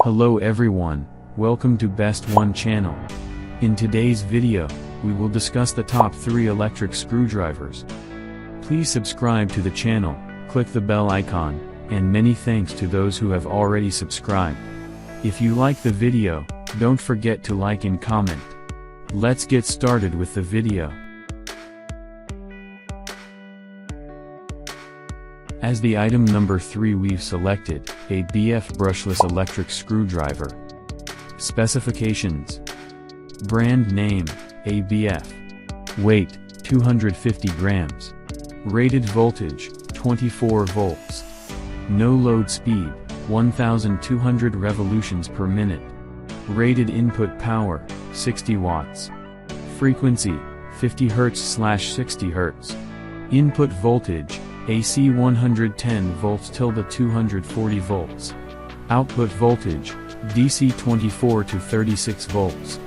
Hello everyone, welcome to Best One channel. In today's video, we will discuss the top 3 electric screwdrivers. Please subscribe to the channel, click the bell icon, and many thanks to those who have already subscribed. If you like the video, don't forget to like and comment. Let's get started with the video. As the item number 3 we've selected, a BF brushless electric screwdriver. Specifications. Brand name, ABF. Weight, 250 grams. Rated voltage, 24 volts. No load speed, 1200 revolutions per minute. Rated input power, 60 watts. Frequency, 50 Hz/60 Hz. Input voltage, AC 110 volts / 240 volts. Output voltage, DC 24 to 36 volts.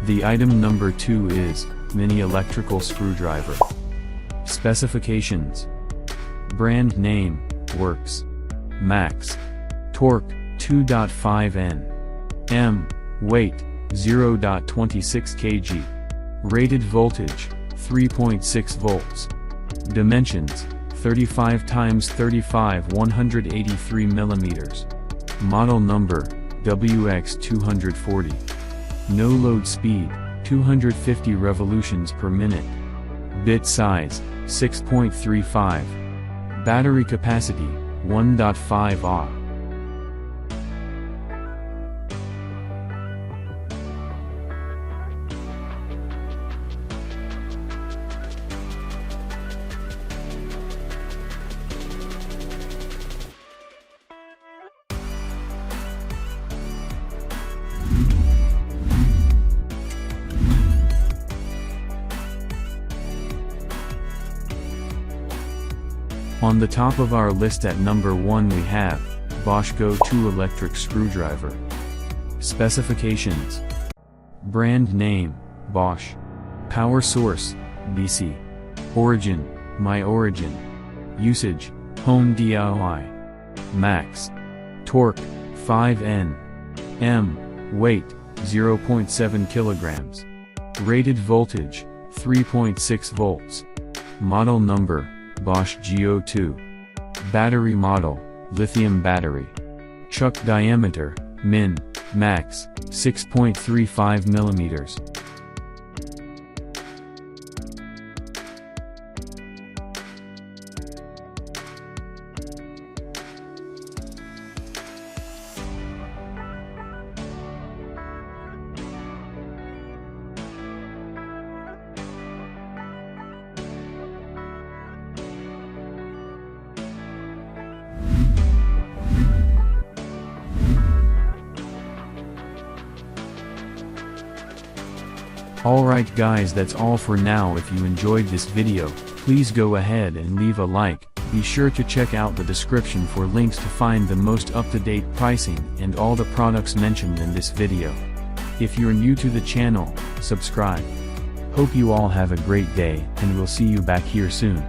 The item number 2 is mini electrical screwdriver. Specifications. Brand name, Works. Max. Torque, 2.5 Nm. Weight, 0.26 kg. Rated voltage, 3.6 volts. Dimensions, 35 x 35 183 mm. Model number, WX240. No load speed, 250 revolutions per minute. Bit size, 6.35. Battery capacity, 1.5 Ah. On the top of our list at number 1 we have Bosch Go2 Electric Screwdriver. Specifications. Brand name, Bosch. Power source, DC. Origin, My Origin. Usage, Home DIY. Max. Torque, 5 Nm. Weight, 0.7 kilograms. Rated voltage, 3.6 volts. Model number, Bosch Go2. Battery model, lithium battery. Chuck diameter, min, max, 6.35 millimeters. Alright guys, that's all for now. If you enjoyed this video, please go ahead and leave a like. Be sure to check out the description for links to find the most up-to-date pricing and all the products mentioned in this video. If you're new to the channel, subscribe. Hope you all have a great day, and we'll see you back here soon.